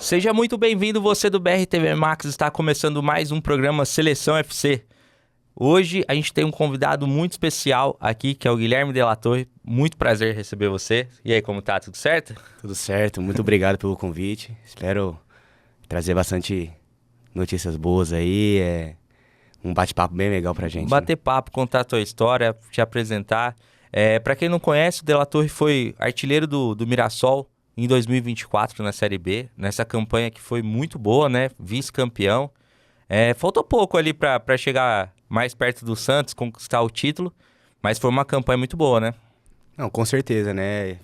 Seja muito bem-vindo, você do BRTV Max, está começando mais um programa Seleção FC. Hoje a gente tem um convidado muito especial aqui, que é o Guilherme De La Torre. Muito prazer receber você. E aí, como tá? Tudo certo? Tudo certo, muito obrigado pelo convite. Espero trazer bastante notícias boas aí, um bate-papo bem legal pra gente. Bater papo, contar a tua história, te apresentar. Para quem não conhece, o De La Torre foi artilheiro do Mirassol em 2024 na Série B, nessa campanha que foi muito boa, né? Vice-campeão. Faltou pouco ali para chegar mais perto do Santos, conquistar o título, mas foi uma campanha muito boa, né? Não, com certeza, né?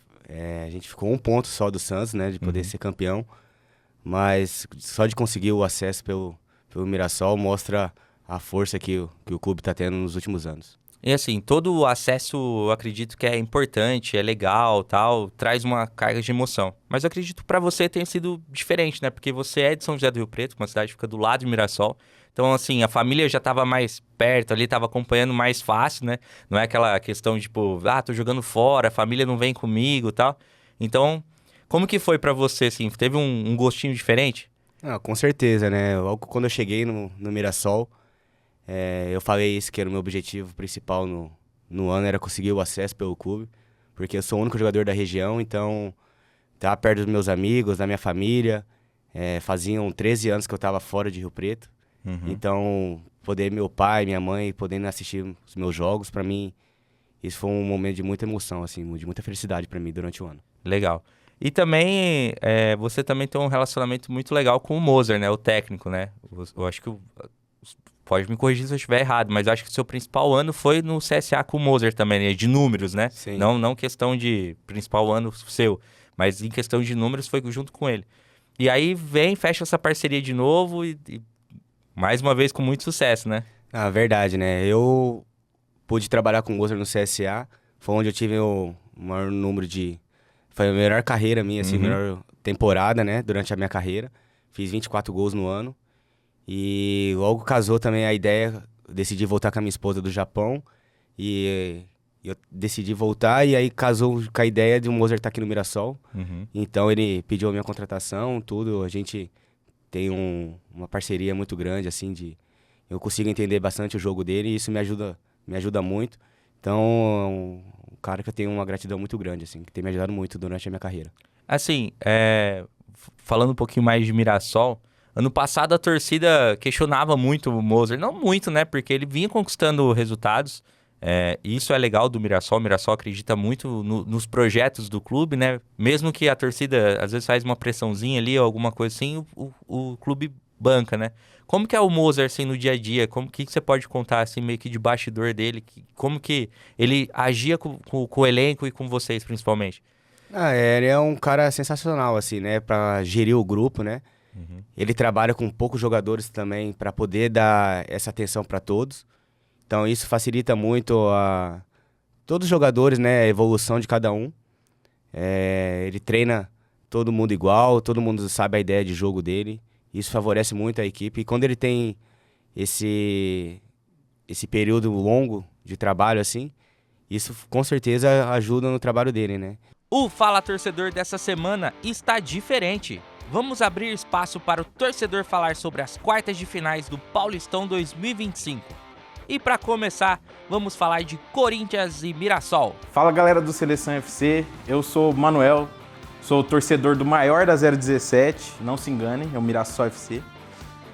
A gente ficou um ponto só do Santos, né? De poder ser campeão, mas só de conseguir o acesso pelo Mirassol mostra a força que o clube está tendo nos últimos anos. E assim, todo o acesso eu acredito que é importante, é legal, tal, traz uma carga de emoção. Mas eu acredito para você tenha sido diferente, né? Porque você é de São José do Rio Preto, uma cidade que fica do lado de Mirassol. Então, assim, a família já estava mais perto ali, estava acompanhando mais fácil, né? Não é aquela questão de, tipo, tô jogando fora, a família não vem comigo e tal. Então, como que foi para você, assim? Teve um gostinho diferente? Com certeza, né? Logo quando eu cheguei no Mirassol, eu falei isso, que era o meu objetivo principal no ano, era conseguir o acesso pelo clube, porque eu sou o único jogador da região, então tá perto dos meus amigos, da minha família. Faziam 13 anos que eu estava fora de Rio Preto, então poder meu pai, minha mãe, podendo assistir os meus jogos, para mim, isso foi um momento de muita emoção, assim, de muita felicidade para mim durante o ano. Legal. E também, você também tem um relacionamento muito legal com o Moser, né? O técnico, né? Eu acho que pode me corrigir se eu estiver errado, mas eu acho que o seu principal ano foi no CSA com o Moser também, né? De números, né? Sim. Não questão de principal ano seu, mas em questão de números foi junto com ele. E aí fecha essa parceria de novo e mais uma vez com muito sucesso, né? Verdade, né? Eu pude trabalhar com o Moser no CSA, foi onde eu tive o maior número foi a melhor carreira minha, assim, melhor temporada, né? Durante a minha carreira. Fiz 24 gols no ano. E logo casou também a ideia, decidi voltar com a minha esposa do Japão. E eu decidi voltar e aí casou com a ideia de o Moser estar aqui no Mirassol. Então ele pediu a minha contratação, tudo. A gente tem uma parceria muito grande, assim, eu consigo entender bastante o jogo dele e isso me ajuda muito. Então, é um cara que eu tenho uma gratidão muito grande, assim, que tem me ajudado muito durante a minha carreira. Assim, falando um pouquinho mais de Mirassol, ano passado a torcida questionava muito o Moser. Não muito, né? Porque ele vinha conquistando resultados. E isso é legal do Mirassol. O Mirassol acredita muito nos projetos do clube, né? Mesmo que a torcida às vezes faz uma pressãozinha ali ou alguma coisa assim, o clube banca, né? Como que é o Moser, assim, no dia a dia? Que você pode contar, assim, meio que de bastidor dele? Como que ele agia com o elenco e com vocês, principalmente? Ele é um cara sensacional, assim, né? Pra gerir o grupo, né? Ele trabalha com poucos jogadores também para poder dar essa atenção para todos. Então isso facilita muito todos os jogadores, né? A evolução de cada um. Ele treina todo mundo igual, todo mundo sabe a ideia de jogo dele. Isso favorece muito a equipe. E quando ele tem esse período longo de trabalho, assim, isso com certeza ajuda no trabalho dele, né? O Fala Torcedor dessa semana está diferente. Vamos abrir espaço para o torcedor falar sobre as quartas de finais do Paulistão 2025. E para começar, vamos falar de Corinthians e Mirassol. Fala galera do Seleção FC, eu sou o Manuel, sou torcedor do maior da 017, não se enganem, é o Mirassol FC.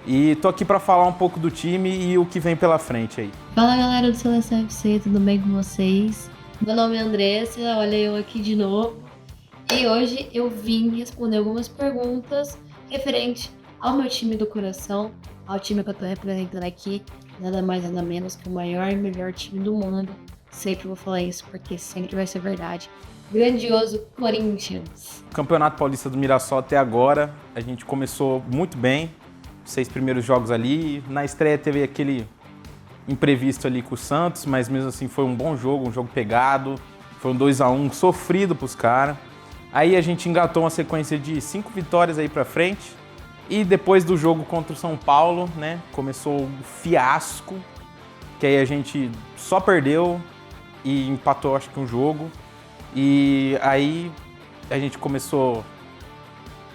E tô aqui para falar um pouco do time e o que vem pela frente aí. Fala galera do Seleção FC, tudo bem com vocês? Meu nome é Andressa, olha eu aqui de novo. E hoje eu vim responder algumas perguntas referente ao meu time do coração, ao time que eu tô representando aqui, nada mais nada menos que o maior e melhor time do mundo. Sempre vou falar isso porque sempre vai ser verdade. Grandioso Corinthians. O Campeonato Paulista do Mirassol até agora, a gente começou muito bem, 6 primeiros jogos ali. Na estreia teve aquele imprevisto ali com o Santos, mas mesmo assim foi um bom jogo, um jogo pegado. Foi um 2-1 sofrido pros caras. Aí a gente engatou uma sequência de 5 vitórias aí pra frente. E depois do jogo contra o São Paulo, né, começou o fiasco, que aí a gente só perdeu e empatou, acho que um jogo. E aí a gente começou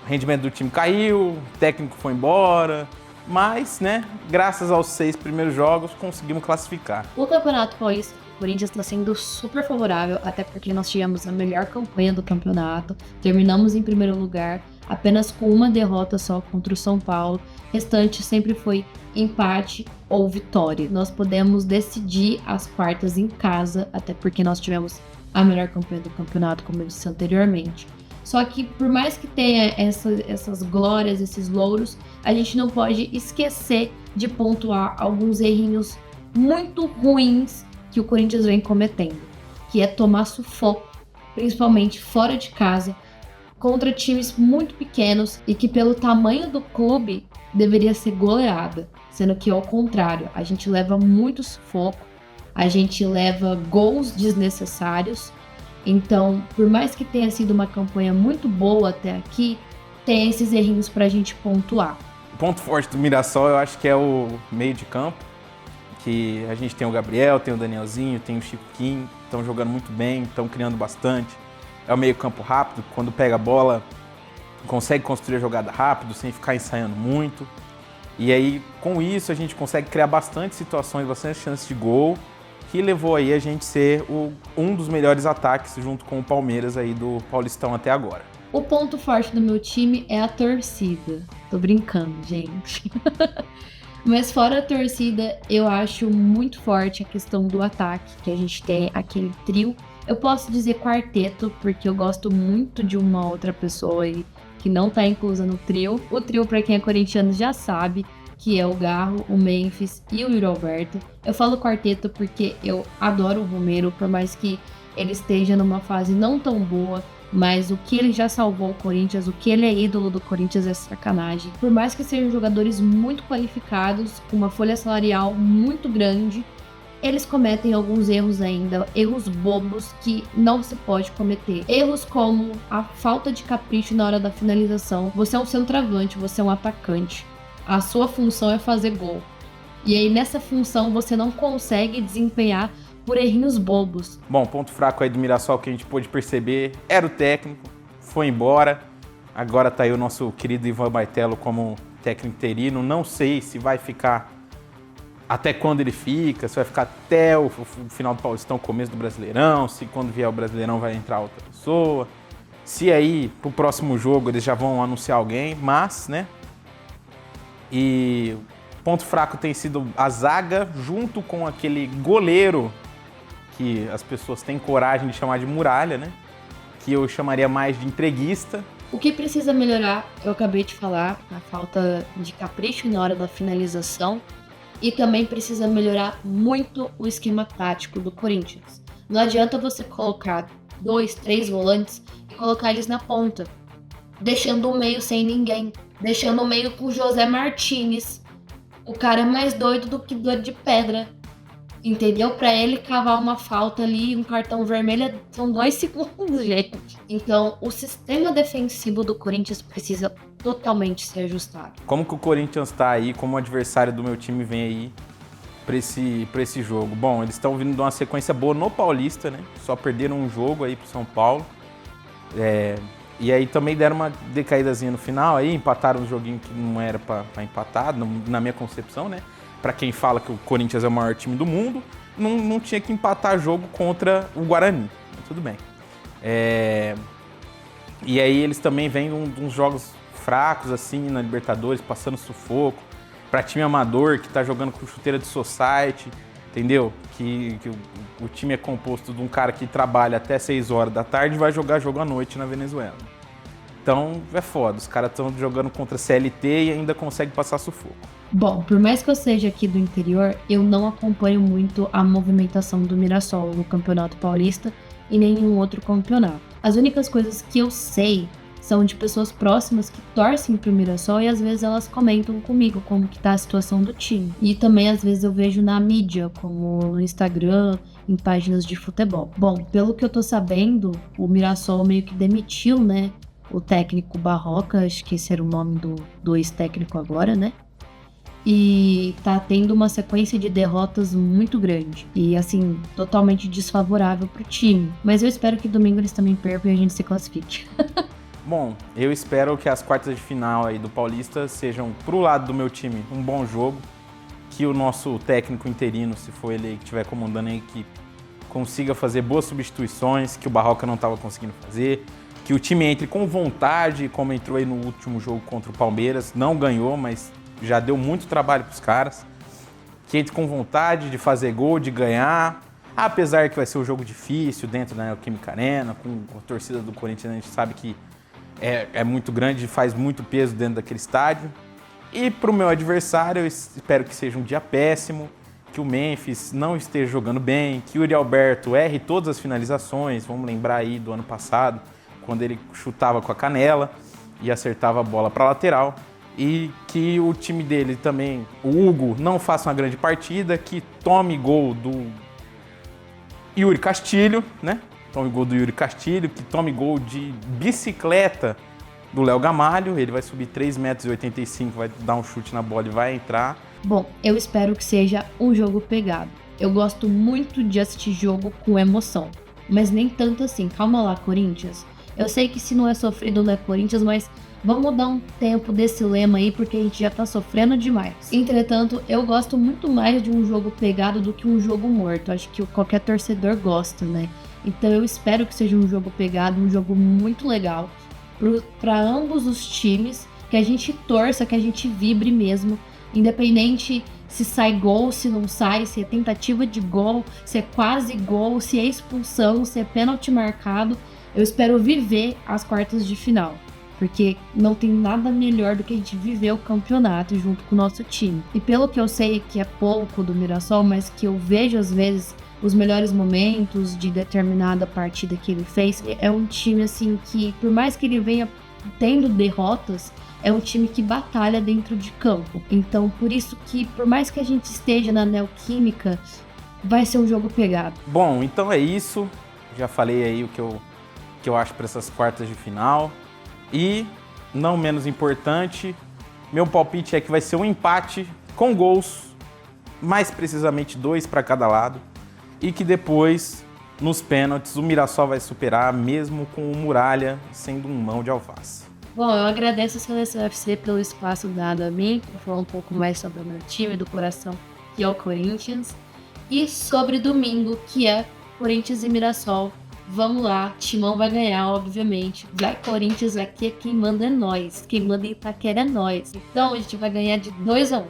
o rendimento do time caiu, o técnico foi embora, mas, né, graças aos 6 primeiros jogos, conseguimos classificar. O Campeonato Paulista do Corinthians está sendo super favorável, até porque nós tivemos a melhor campanha do campeonato, terminamos em primeiro lugar, apenas com uma derrota só contra o São Paulo, o restante sempre foi empate ou vitória. Nós podemos decidir as quartas em casa, até porque nós tivemos a melhor campanha do campeonato, como eu disse anteriormente. Só que por mais que tenha essas glórias, esses louros, a gente não pode esquecer de pontuar alguns errinhos muito ruins que o Corinthians vem cometendo, que é tomar sufoco, principalmente fora de casa, contra times muito pequenos e que pelo tamanho do clube deveria ser goleada, sendo que ao contrário, a gente leva muito sufoco, a gente leva gols desnecessários. Então, por mais que tenha sido uma campanha muito boa até aqui, tem esses errinhos pra gente pontuar. O ponto forte do Mirassol eu acho que é o meio de campo, que a gente tem o Gabriel, tem o Danielzinho, tem o Chiquinho, estão jogando muito bem, estão criando bastante. É o meio campo rápido, quando pega a bola, consegue construir a jogada rápido, sem ficar ensaiando muito. E aí, com isso, a gente consegue criar bastante situações, bastante chances de gol, que levou aí a gente ser um dos melhores ataques junto com o Palmeiras aí do Paulistão até agora. O ponto forte do meu time é a torcida. Tô brincando, gente. Mas fora a torcida, eu acho muito forte a questão do ataque, que a gente tem aquele trio. Eu posso dizer quarteto, porque eu gosto muito de uma outra pessoa aí que não tá inclusa no trio. O trio, pra quem é corintiano, já sabe que é o Garro, o Memphis e o Yuri Alberto. Eu falo quarteto porque eu adoro o Romero, por mais que ele esteja numa fase não tão boa, mas o que ele já salvou o Corinthians, o que ele é ídolo do Corinthians é sacanagem. Por mais que sejam jogadores muito qualificados, com uma folha salarial muito grande, eles cometem alguns erros ainda, erros bobos que não se pode cometer. Erros como a falta de capricho na hora da finalização. Você é um centroavante, você é um atacante. A sua função é fazer gol. E aí nessa função você não consegue desempenhar por errinhos bobos. Bom, ponto fraco aí do Mirassol que a gente pôde perceber era o técnico, foi embora. Agora tá aí o nosso querido Ivan Baitello como técnico interino. Não sei se vai ficar até quando ele fica, se vai ficar até o final do Paulistão, começo do Brasileirão, se quando vier o Brasileirão vai entrar outra pessoa. Se aí pro próximo jogo eles já vão anunciar alguém, mas, né? E ponto fraco tem sido a zaga junto com aquele goleiro que as pessoas têm coragem de chamar de muralha, né? Que eu chamaria mais de entreguista. O que precisa melhorar, eu acabei de falar, a falta de capricho na hora da finalização. E também precisa melhorar muito o esquema tático do Corinthians. Não adianta você colocar 2, 3 volantes e colocar eles na ponta, deixando o meio sem ninguém, deixando o meio com o José Martínez. O cara é mais doido do que doido de pedra. Entendeu? Pra ele cavar uma falta ali, um cartão vermelho, são 2 segundos, gente. Então, o sistema defensivo do Corinthians precisa totalmente ser ajustado. Como que o Corinthians tá aí, como o adversário do meu time vem aí pra esse jogo? Bom, eles estão vindo de uma sequência boa no Paulista, né? Só perderam um jogo aí pro São Paulo. E aí também deram uma decaídazinha no final aí, empataram um joguinho que não era pra empatar, na minha concepção, né? Pra quem fala que o Corinthians é o maior time do mundo, não tinha que empatar jogo contra o Guarani. Tudo bem. E aí eles também vêm de uns jogos fracos, assim, na Libertadores, passando sufoco. Pra time amador, que tá jogando com chuteira de society, entendeu? Que o time é composto de um cara que trabalha até 6 horas da tarde e vai jogar jogo à noite na Venezuela. Então, é foda. Os caras estão jogando contra CLT e ainda conseguem passar sufoco. Bom, por mais que eu seja aqui do interior, eu não acompanho muito a movimentação do Mirassol no Campeonato Paulista e nenhum outro campeonato. As únicas coisas que eu sei são de pessoas próximas que torcem pro Mirassol e às vezes elas comentam comigo como que tá a situação do time. E também às vezes eu vejo na mídia, como no Instagram, em páginas de futebol. Bom, pelo que eu tô sabendo, o Mirassol meio que demitiu, né, o técnico Barroca, acho que esse era o nome do ex-técnico agora, né? E tá tendo uma sequência de derrotas muito grande. E, assim, totalmente desfavorável pro time. Mas eu espero que domingo eles também percam e a gente se classifique. Bom, eu espero que as quartas de final aí do Paulista sejam, pro lado do meu time, um bom jogo, que o nosso técnico interino, se for ele aí que estiver comandando a equipe, consiga fazer boas substituições, que o Barroca não estava conseguindo fazer, que o time entre com vontade, como entrou aí no último jogo contra o Palmeiras, não ganhou, mas já deu muito trabalho para os caras, que entre com vontade de fazer gol, de ganhar, apesar que vai ser um jogo difícil dentro da Neoquímica Arena, com a torcida do Corinthians, a gente sabe que é muito grande, faz muito peso dentro daquele estádio. E para o meu adversário, eu espero que seja um dia péssimo, que o Memphis não esteja jogando bem, que o Yuri Alberto erre todas as finalizações, vamos lembrar aí do ano passado, quando ele chutava com a canela e acertava a bola para a lateral. E que o time dele também, o Hugo, não faça uma grande partida, que tome gol do Yuri Castilho, né? Tome gol do Yuri Castilho, que tome gol de bicicleta do Léo Gamalho. Ele vai subir 3,85 m, vai dar um chute na bola e vai entrar. Bom, eu espero que seja um jogo pegado. Eu gosto muito de assistir jogo com emoção, mas nem tanto assim. Calma lá, Corinthians. Eu sei que se não é sofrido, não é Corinthians, mas vamos dar um tempo desse lema aí, porque a gente já tá sofrendo demais. Entretanto, eu gosto muito mais de um jogo pegado do que um jogo morto. Acho que qualquer torcedor gosta, né? Então eu espero que seja um jogo pegado, um jogo muito legal para ambos os times, que a gente torça, que a gente vibre mesmo, independente se sai gol, se não sai, se é tentativa de gol, se é quase gol, se é expulsão, se é pênalti marcado. Eu espero viver as quartas de final, porque não tem nada melhor do que a gente viver o campeonato junto com o nosso time. E pelo que eu sei, que é pouco do Mirassol, mas que eu vejo às vezes os melhores momentos de determinada partida que ele fez, é um time assim que, por mais que ele venha tendo derrotas, é um time que batalha dentro de campo. Então, por isso que, por mais que a gente esteja na Neoquímica, vai ser um jogo pegado. Bom, então é isso. Já falei aí o que eu acho para essas quartas de final. E, não menos importante, meu palpite é que vai ser um empate com gols, mais precisamente 2 para cada lado. E que depois, nos pênaltis, o Mirassol vai superar, mesmo com o Muralha sendo um mão de alface. Bom, eu agradeço a Seleção FC pelo espaço dado a mim, para falar um pouco mais sobre o meu time do coração, que é o Corinthians. E sobre domingo, que é Corinthians e Mirassol. Vamos lá, Timão vai ganhar, obviamente. Vai Corinthians, aqui quem manda é nós. Quem manda em Itaquera é nós. Então a gente vai ganhar de 2-1.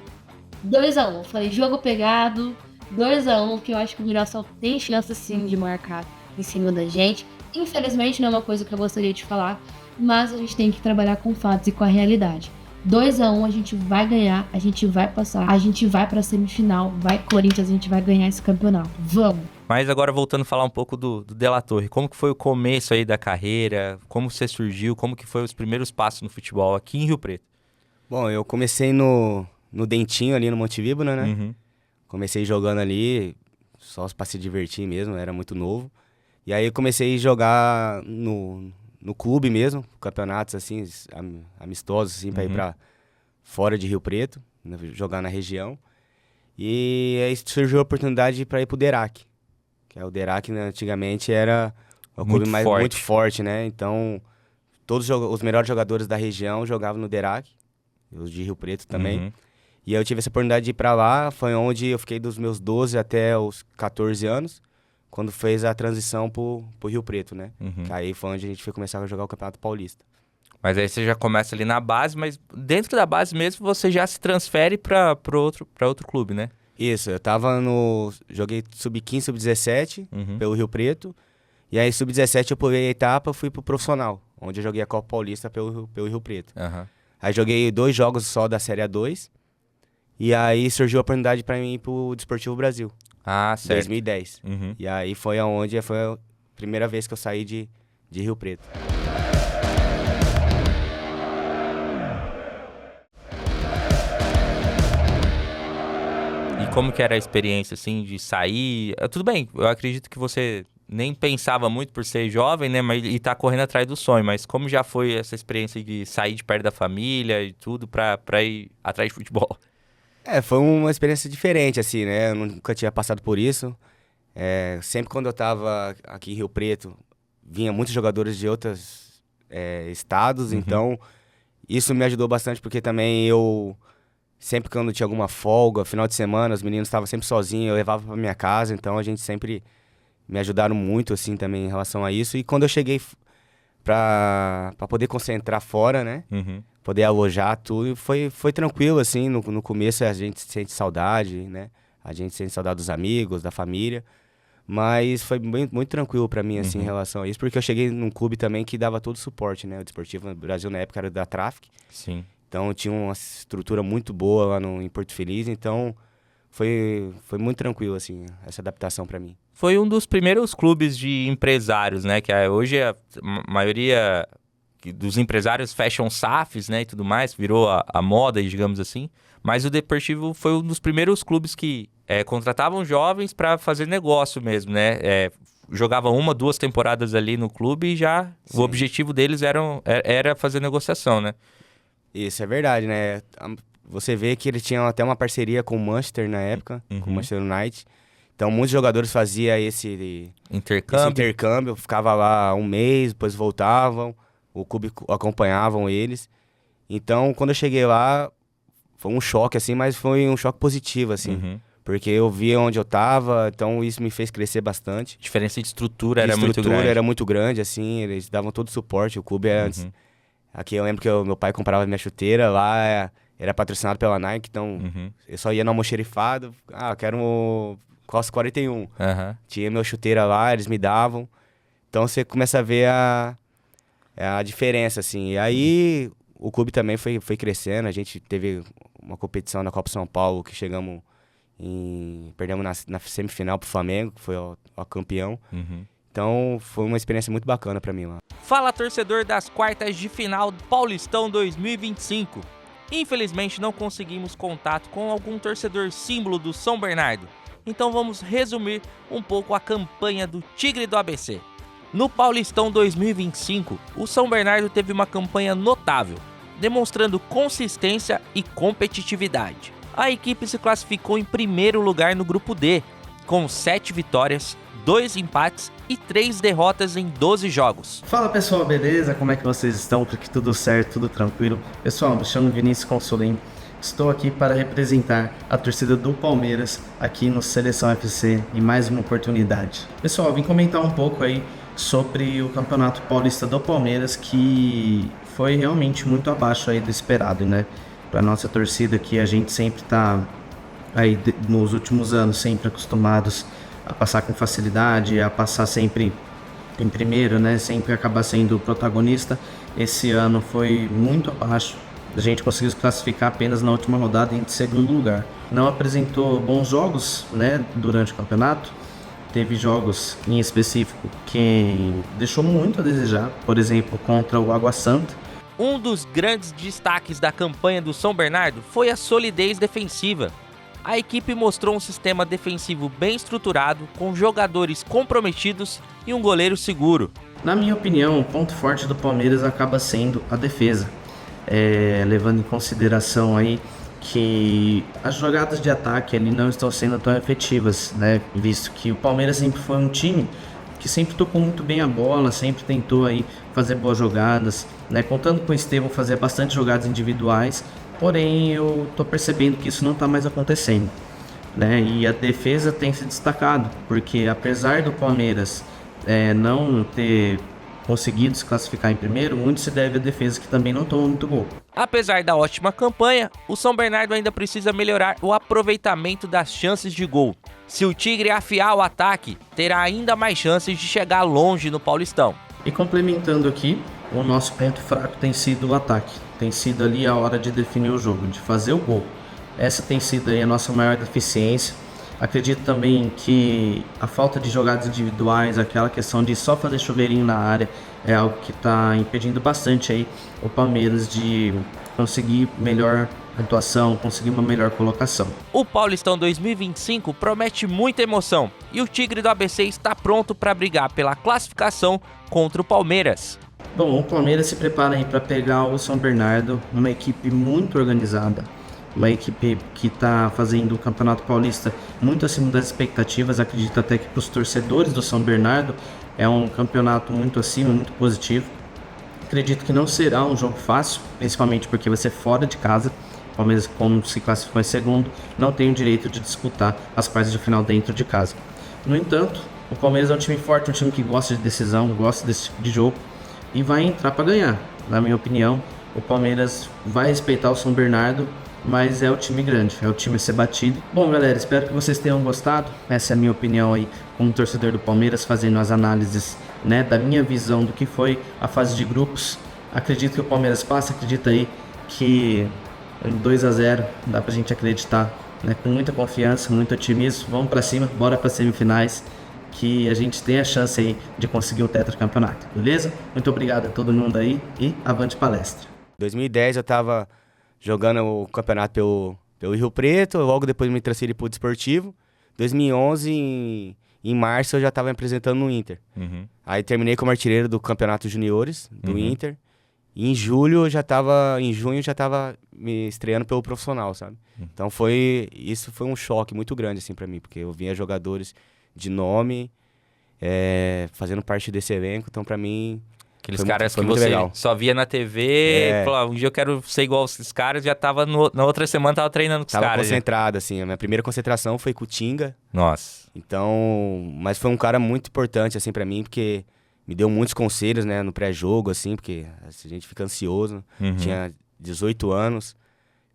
2-1. Falei jogo pegado, 2-1, que eu acho que o Mirassol tem chance sim de marcar em cima da gente. Infelizmente não é uma coisa que eu gostaria de falar, mas a gente tem que trabalhar com fatos e com a realidade. 2-1, a gente vai ganhar, a gente vai passar, a gente vai pra semifinal, vai Corinthians, a gente vai ganhar esse campeonato. Vamos! Mas agora voltando a falar um pouco do De La Torre, como que foi o começo aí da carreira, como você surgiu, como que foi os primeiros passos no futebol aqui em Rio Preto? Bom, eu comecei no Dentinho ali no Monte Víbora, né? Uhum. Comecei jogando ali, só pra se divertir mesmo, era muito novo. E aí eu comecei a jogar no clube mesmo, campeonatos assim, amistosos assim, pra ir pra fora de Rio Preto, jogar na região. E aí surgiu a oportunidade pra ir pro Derac, que é o Derac, né, antigamente era um clube muito forte, né? Então, todos os melhores jogadores da região jogavam no Derac, os de Rio Preto também. Uhum. E aí eu tive essa oportunidade de ir pra lá, foi onde eu fiquei dos meus 12 até os 14 anos, quando fez a transição pro Rio Preto, né? Uhum. Que aí foi onde a gente foi começar a jogar o Campeonato Paulista. Mas aí você já começa ali na base, mas dentro da base mesmo você já se transfere pra outro clube, né? Isso, eu joguei Sub-15, Sub-17 pelo Rio Preto, e aí Sub-17 eu pulei a etapa e fui pro profissional, onde eu joguei a Copa Paulista pelo Rio Preto. Uhum. Aí joguei 2 jogos só da Série A2, e aí surgiu a oportunidade pra mim ir pro Desportivo Brasil. Ah, certo. 2010. Uhum. E aí foi a primeira vez que eu saí de Rio Preto. E como que era a experiência, assim, de sair? Tudo bem, eu acredito que você nem pensava muito por ser jovem, né? E tá correndo atrás do sonho. Mas como já foi essa experiência de sair de perto da família e tudo pra ir atrás de futebol? Foi uma experiência diferente, assim, né? Eu nunca tinha passado por isso. Sempre quando eu tava aqui em Rio Preto, vinha muitos jogadores de outras estados, então isso me ajudou bastante, porque também sempre quando tinha alguma folga, final de semana, os meninos estavam sempre sozinhos, eu levava pra minha casa, então a gente sempre me ajudaram muito, assim, também em relação a isso. E quando eu cheguei pra poder concentrar fora, né, poder alojar tudo, foi tranquilo, assim, no começo a gente sente saudade, né, a gente sente saudade dos amigos, da família, mas foi muito tranquilo pra mim, assim, em relação a isso, porque eu cheguei num clube também que dava todo o suporte, né, o Desportivo Brasil na época era da Traffic. Sim. Então tinha uma estrutura muito boa lá em Porto Feliz, então foi muito tranquilo, assim, essa adaptação para mim. Foi um dos primeiros clubes de empresários, né? Que hoje a maioria dos empresários fecham SAFs, né? E tudo mais, virou a moda, digamos assim. Mas o Deportivo foi um dos primeiros clubes que contratavam jovens para fazer negócio mesmo, né? Jogavam 1, 2 temporadas ali no clube e já o objetivo deles era fazer negociação, né? Isso é verdade, né? Você vê que eles tinham até uma parceria com o Manchester na época, com o Manchester United. Então, muitos jogadores faziam esse intercâmbio, ficava lá um mês, depois voltavam, o clube acompanhavam eles. Então, quando eu cheguei lá, foi um choque, assim, mas foi um choque positivo, assim. Porque eu via onde eu tava, então isso me fez crescer bastante. A diferença de estrutura era muito grande. A estrutura era muito grande, assim, eles davam todo o suporte, o clube era antes... Aqui eu lembro que meu pai comprava minha chuteira, lá era patrocinado pela Nike, então eu só ia no almoxerifado, eu quero um Costa 41. Tinha meu chuteira lá, eles me davam. Então você começa a ver a diferença, assim. E aí o clube também foi crescendo, a gente teve uma competição na Copa São Paulo que perdemos na semifinal pro Flamengo, que foi o campeão. Então, foi uma experiência muito bacana pra mim lá. Fala, torcedor das quartas de final do Paulistão 2025. Infelizmente, não conseguimos contato com algum torcedor símbolo do São Bernardo. Então, vamos resumir um pouco a campanha do Tigre do ABC. No Paulistão 2025, o São Bernardo teve uma campanha notável, demonstrando consistência e competitividade. A equipe se classificou em primeiro lugar no grupo D, com 7 vitórias, 2 empates e 3 derrotas em 12 jogos. Fala pessoal, beleza? Como é que vocês estão? Por aqui tudo certo, tudo tranquilo? Pessoal, me chamo Vinícius Consolim. Estou aqui para representar a torcida do Palmeiras aqui no Seleção FC em mais uma oportunidade. Pessoal, vim comentar um pouco aí sobre o Campeonato Paulista do Palmeiras, que foi realmente muito abaixo aí do esperado, né? Para nossa torcida, que a gente sempre está aí nos últimos anos sempre acostumados a passar com facilidade, a passar sempre em primeiro, né? Sempre acabar sendo o protagonista. Esse ano foi muito abaixo. A gente conseguiu se classificar apenas na última rodada em segundo lugar. Não apresentou bons jogos, né, durante o campeonato. Teve jogos em específico que deixou muito a desejar. Por exemplo, contra o Água Santa. Um dos grandes destaques da campanha do São Bernardo foi a solidez defensiva. A equipe mostrou um sistema defensivo bem estruturado, com jogadores comprometidos e um goleiro seguro. Na minha opinião, o ponto forte do Palmeiras acaba sendo a defesa. Levando em consideração aí que as jogadas de ataque ali não estão sendo tão efetivas, né? Visto que o Palmeiras sempre foi um time que sempre tocou muito bem a bola, sempre tentou aí fazer boas jogadas, né? Contando com o Estevão fazer bastante jogadas individuais. Porém, eu tô percebendo que isso não está mais acontecendo, né? E a defesa tem se destacado, porque apesar do Palmeiras não ter conseguido se classificar em primeiro, muito se deve à defesa, que também não tomou muito gol. Apesar da ótima campanha, o São Bernardo ainda precisa melhorar o aproveitamento das chances de gol. Se o Tigre afiar o ataque, terá ainda mais chances de chegar longe no Paulistão. E complementando aqui, o nosso ponto fraco tem sido o ataque. Tem sido ali a hora de definir o jogo, de fazer o gol. Essa tem sido aí a nossa maior deficiência. Acredito também que a falta de jogadas individuais, aquela questão de só fazer chuveirinho na área, é algo que está impedindo bastante aí o Palmeiras de conseguir melhor atuação, conseguir uma melhor colocação. O Paulistão 2025 promete muita emoção e o Tigre do ABC está pronto para brigar pela classificação contra o Palmeiras. Bom, o Palmeiras se prepara aí para pegar o São Bernardo, uma equipe muito organizada, uma equipe que está fazendo o Campeonato Paulista muito acima das expectativas. Acredito até que para os torcedores do São Bernardo é um campeonato muito acima, muito positivo. Acredito que não será um jogo fácil, principalmente porque vai ser fora de casa. O Palmeiras, como se classificou em segundo, não tem o direito de disputar as quartas de final dentro de casa. No entanto, o Palmeiras é um time forte, um time que gosta de decisão, gosta desse tipo de jogo e vai entrar para ganhar. Na minha opinião, o Palmeiras vai respeitar o São Bernardo, mas é o time grande, é o time a ser batido. Bom, galera, espero que vocês tenham gostado. Essa é a minha opinião aí como torcedor do Palmeiras, fazendo as análises, né, da minha visão do que foi a fase de grupos. Acredito que o Palmeiras passa, acredito aí que 2-0 dá pra gente acreditar, né, com muita confiança, muito otimismo. Vamos pra cima, bora pra semifinais, que a gente tem a chance aí de conseguir o tetracampeonato, beleza? Muito obrigado a todo mundo aí e avante palestra. Em 2010 eu tava jogando o campeonato pelo Rio Preto, logo depois me transferi pro Desportivo. 2011, em março, eu já tava me apresentando no Inter. Aí terminei como artilheiro do campeonato juniores do Inter. E em junho eu já tava me estreando pelo profissional, sabe? Então isso foi um choque muito grande assim para mim, porque eu via jogadores de nome fazendo parte desse elenco, então para mim Aqueles foi caras foi que muito você legal. só via na TV, falava, um dia eu quero ser igual esses caras, já tava na outra semana tava treinando com os Tava caras. concentrado assim, a minha primeira concentração foi com o Tinga. Nossa. Então, mas foi um cara muito importante assim para mim, porque me deu muitos conselhos, né, no pré-jogo assim, porque a gente fica ansioso. Tinha 18 anos.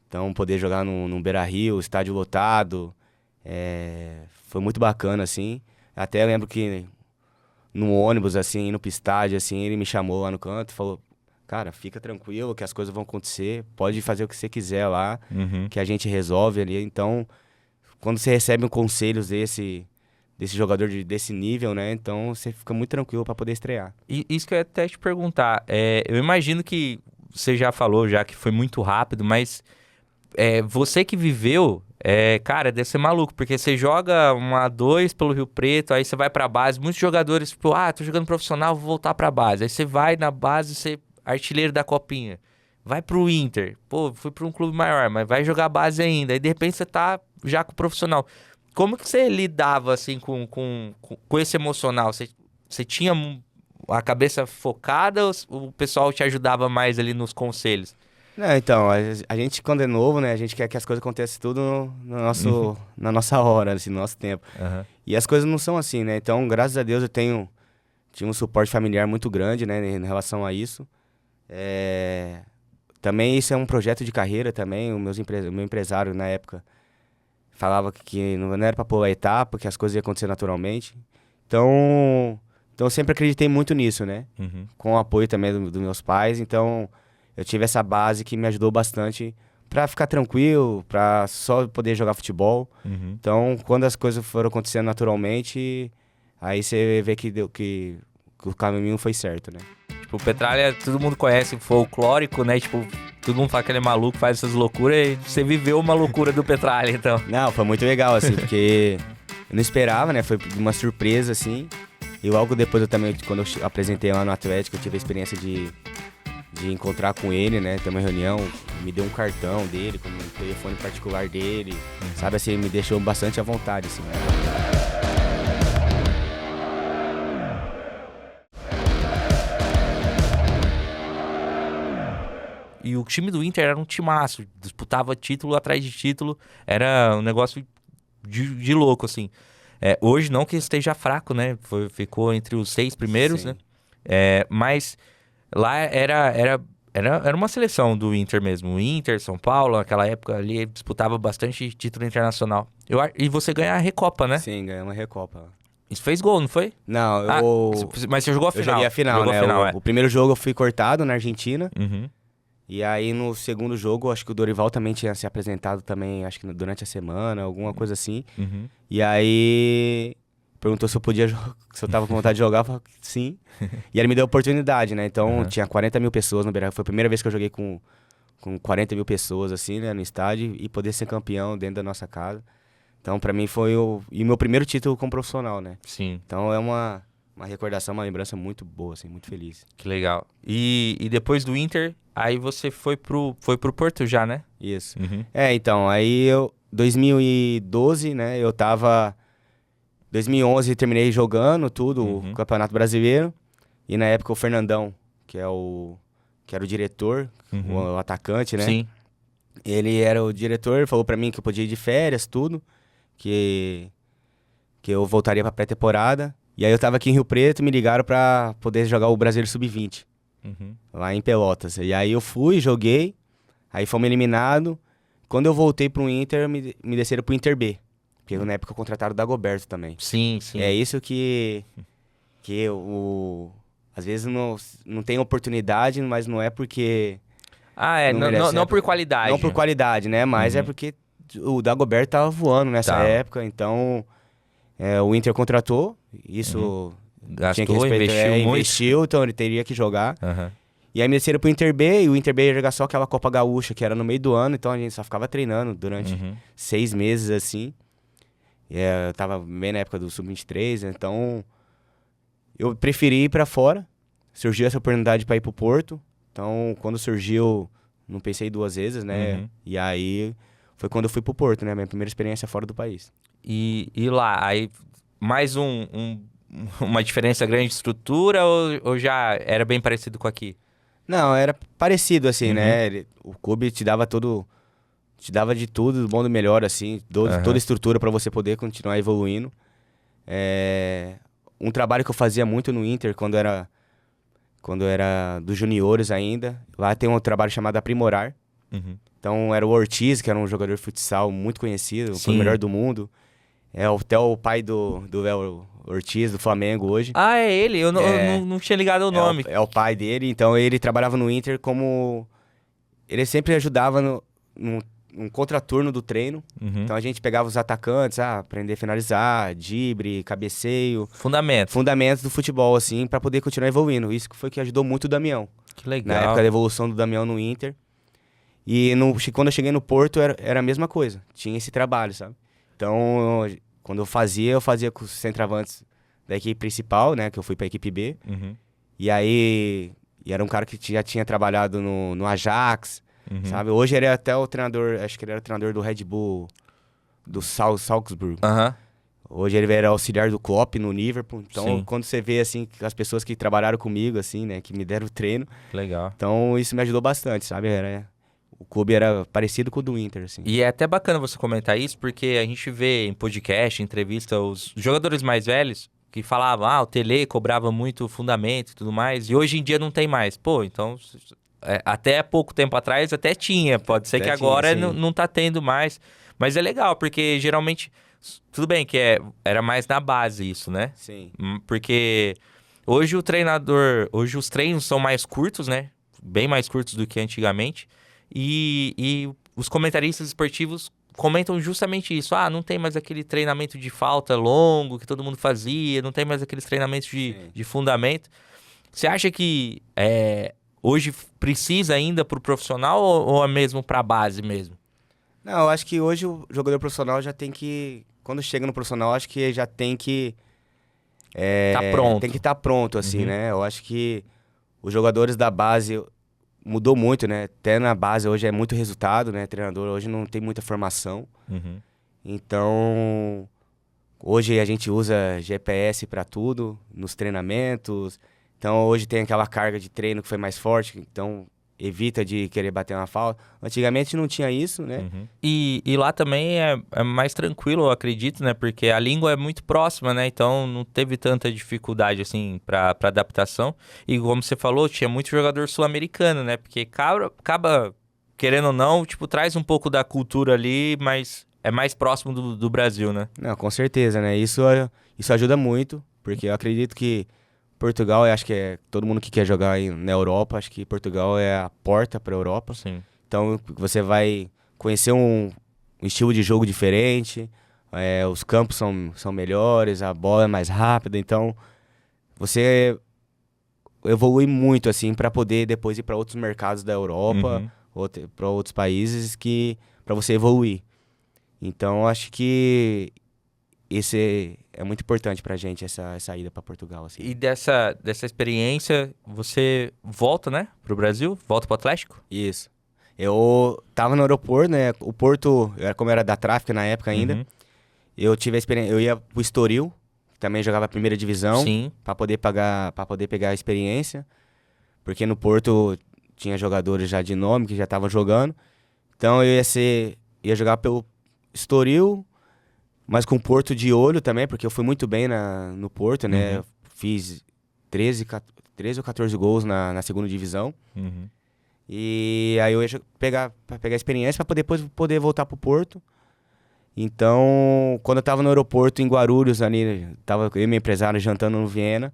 Então, poder jogar num Beira-Rio, estádio lotado, foi muito bacana, assim. Até lembro que no ônibus, assim, indo pro estádio, assim, ele me chamou lá no canto e falou, cara, fica tranquilo que as coisas vão acontecer, pode fazer o que você quiser lá, que a gente resolve ali. Então, quando você recebe um conselho desse jogador desse nível, né, então você fica muito tranquilo para poder estrear. E isso que eu ia até te perguntar, eu imagino que você já falou já que foi muito rápido, mas você que viveu, cara, deve ser maluco, porque você joga 1-2 pelo Rio Preto, aí você vai pra base, muitos jogadores, tipo, tô jogando profissional, vou voltar pra base. Aí você vai na base, você artilheiro da Copinha, vai pro Inter, pô, fui pra um clube maior, mas vai jogar base ainda, aí de repente você tá já com o profissional. Como que você lidava, assim, com esse emocional? Você tinha a cabeça focada ou o pessoal te ajudava mais ali nos conselhos? Não, então, a gente quando é novo, né, a gente quer que as coisas aconteçam tudo na nossa hora, assim, no nosso tempo. E as coisas não são assim, né? Então, graças a Deus, tinha um suporte familiar muito grande, né, em relação a isso. Também isso é um projeto de carreira também, o meu empresário na época falava que não era para pular a etapa, que as coisas iam acontecer naturalmente. Então eu sempre acreditei muito nisso, né? Com o apoio também dos meus pais, então eu tive essa base que me ajudou bastante pra ficar tranquilo, pra só poder jogar futebol. Então, quando as coisas foram acontecendo naturalmente, aí você vê que o caminho foi certo, né? Tipo, o Petralha, todo mundo conhece, folclórico, né? Tipo, todo mundo fala que ele é maluco, faz essas loucuras, e você viveu uma loucura do Petralha, então. Não, foi muito legal, assim, porque eu não esperava, né? Foi uma surpresa, assim. E logo depois quando eu apresentei lá no Atlético, eu tive a experiência de encontrar com ele, né? Ter uma reunião, me deu um cartão dele, com um telefone particular dele, sabe? Assim, me deixou bastante à vontade, assim. E o time do Inter era um timaço, disputava título atrás de título, era um negócio de louco, assim. Hoje não que esteja fraco, né? Ficou entre os 6 primeiros, Sim. né? Mas lá era uma seleção do Inter mesmo. O Inter, São Paulo, naquela época ali, disputava bastante título internacional. E você ganhar a Recopa, né? Sim, ganhamos uma Recopa. Isso fez gol, não foi? Não, Mas você jogou a eu final. joguei a final, Jogou né? a final, O primeiro jogo eu fui cortado na Argentina. Uhum. E aí no segundo jogo, acho que o Dorival também tinha se apresentado também, acho que durante a semana, alguma coisa assim. Uhum. E aí perguntou se eu podia se eu tava com vontade de jogar, eu falei que sim. E ele me deu a oportunidade, né? Então tinha 40 mil pessoas no Beira-Rio. Foi a primeira vez que eu joguei com 40 mil pessoas, assim, né, no estádio, e poder ser campeão dentro da nossa casa. Então, pra mim foi o meu primeiro título como profissional, né? Sim. Então é uma recordação, uma lembrança muito boa, assim, muito feliz. Que legal. E depois do Inter, aí você foi pro Porto já, né? Isso. Uhum. Então, aí 2012, né, 2011 terminei jogando tudo, o Campeonato Brasileiro, e na época o Fernandão, que é o que era o diretor, o atacante, né? Sim. Ele era o diretor, falou pra mim que eu podia ir de férias, tudo, que eu voltaria pra pré-temporada. E aí eu tava aqui em Rio Preto, me ligaram pra poder jogar o Brasileiro Sub-20, lá em Pelotas. E aí eu fui, joguei, aí fomos eliminados. Quando eu voltei pro Inter, me desceram pro Inter B, porque na época contrataram o Dagoberto também. Sim, sim. É isso que às vezes não tem oportunidade, mas não é porque... Não, merece, não é por qualidade. Não por qualidade, né? Mas é porque o Dagoberto tava voando nessa Tava. época, então o Inter contratou, isso tinha que Gastou, respeitar, investiu muito. investiu, então ele teria que jogar. Aham. E aí me desceram pro Inter B, e o Inter B ia jogar só aquela Copa Gaúcha, que era no meio do ano, então a gente só ficava treinando durante 6 meses, assim. E eu tava bem na época do Sub-23, então eu preferi ir pra fora. Surgiu essa oportunidade pra ir pro Porto. Então, quando surgiu, não pensei 2 vezes, né? E aí foi quando eu fui pro Porto, né? Minha primeira experiência fora do país. E lá, aí mais uma diferença grande de estrutura ou já era bem parecido com aqui? Não, era parecido, assim, né? O clube te dava de tudo, do bom e do melhor, assim. Toda a estrutura pra você poder continuar evoluindo. Um trabalho que eu fazia muito no Inter, quando era dos juniores ainda. Lá tem um trabalho chamado Aprimorar. Então era o Ortiz, que era um jogador de futsal muito conhecido, foi o melhor do mundo. É até o pai do Léo Ortiz, do Flamengo hoje. Ah, é ele? Eu não tinha ligado ao nome. É o pai dele, então ele trabalhava no Inter como... Ele sempre ajudava num contraturno do treino. Então a gente pegava os atacantes, aprender a finalizar, drible, cabeceio. Fundamentos do futebol, assim, pra poder continuar evoluindo. Isso que foi que ajudou muito o Damião. Que legal. Na época da evolução do Damião no Inter. E quando eu cheguei no Porto, era a mesma coisa. Tinha esse trabalho, sabe? Então, quando eu fazia com os centroavantes da equipe principal, né? Que eu fui pra equipe B. E aí... E era um cara que já tinha trabalhado no Ajax, sabe? Hoje ele é até o treinador... Acho que ele era o treinador do Red Bull, do Salzburg. Hoje ele era auxiliar do Klopp no Liverpool. Então, quando você vê, assim, as pessoas que trabalharam comigo, assim, né? Que me deram o treino. Legal. Então, isso me ajudou bastante, sabe? O clube era parecido com o do Inter, assim. E é até bacana você comentar isso, porque a gente vê em podcast, em entrevista, os jogadores mais velhos que falavam, o Tele cobrava muito fundamento e tudo mais, e hoje em dia não tem mais. Pô, então, até pouco tempo atrás até tinha, pode ser Até que tinha, agora sim. não tá tendo mais. Mas é legal, porque geralmente, tudo bem que era mais na base isso, né? Sim. Porque hoje os treinos são mais curtos, né? Bem mais curtos do que antigamente. E os comentaristas esportivos comentam justamente isso. Não tem mais aquele treinamento de falta longo que todo mundo fazia, não tem mais aqueles treinamentos de fundamento. Você acha que hoje precisa ainda pro profissional ou é mesmo pra base mesmo? Não, eu acho que hoje o jogador profissional já tem que... Quando chega no profissional, acho que já tem que... Tá pronto. Tem que estar pronto, assim, né? Eu acho que os jogadores da base... Mudou muito, né? Até na base hoje é muito resultado, né? Treinador hoje não tem muita formação. Então, hoje a gente usa GPS para tudo, nos treinamentos. Então, hoje tem aquela carga de treino que foi mais forte, então evita de querer bater uma falta. Antigamente não tinha isso, né? E lá também é mais tranquilo, eu acredito, né? Porque a língua é muito próxima, né? Então não teve tanta dificuldade, assim, pra adaptação. E como você falou, tinha muito jogador sul-americano, né? Porque acaba, querendo ou não, tipo, traz um pouco da cultura ali, mas é mais próximo do Brasil, né? Não, com certeza, né? Isso ajuda muito, porque eu acredito que Portugal, eu acho que todo mundo que quer jogar aí na Europa, acho que Portugal é a porta para a Europa. Sim. Então você vai conhecer um estilo de jogo diferente, os campos são melhores, a bola é mais rápida, então você evolui muito assim para poder depois ir para outros mercados da Europa, para outros países para você evoluir. Então acho que esse é muito importante pra gente, essa ida pra Portugal, assim. E dessa experiência, você volta, né, pro Brasil? Volta pro Atlético? Isso. Eu tava no aeroporto, né? O Porto, como eu era da Tráfico na época ainda, eu tive a experiência. Eu ia pro Estoril, que também jogava a primeira divisão, Sim. pra poder pegar a experiência. Porque no Porto tinha jogadores já de nome que já estavam jogando. Então eu ia jogar pelo Estoril, mas com o Porto de olho também, porque eu fui muito bem no Porto, né? Fiz 13 ou 14 gols na segunda divisão. E aí eu ia pegar experiência para depois poder voltar pro Porto. Então, quando eu tava no aeroporto em Guarulhos, ali, tava eu e meu empresário jantando no Viena,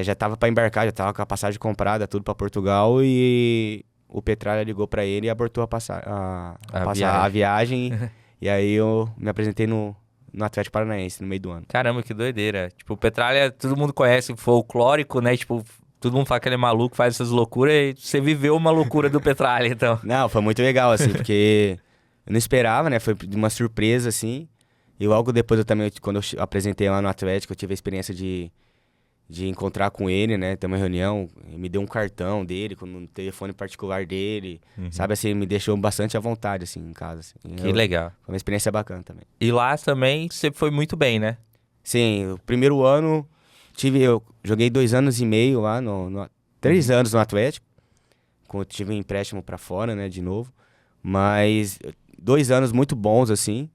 já tava para embarcar, já tava com a passagem comprada, tudo para Portugal, e o Petralha ligou para ele e abortou a viagem. E aí eu me apresentei no Atlético Paranaense, no meio do ano. Caramba, que doideira. Tipo, o Petralha, todo mundo conhece, folclórico, né? Tipo, todo mundo fala que ele é maluco, faz essas loucuras, e você viveu uma loucura do Petralha, então. Não, foi muito legal, assim, porque eu não esperava, né? Foi uma surpresa, assim. E logo depois quando eu apresentei lá no Atlético, eu tive a experiência de encontrar com ele, né? Ter uma reunião, ele me deu um cartão dele, com um telefone particular dele, sabe? Assim, me deixou bastante à vontade, assim, em casa. Assim. Que legal. Foi uma experiência bacana também. E lá também você foi muito bem, né? Sim, o primeiro ano, eu joguei 2 anos e meio lá, 3 anos no Atlético, tive um empréstimo pra fora, né, de novo, mas 2 anos muito bons, assim.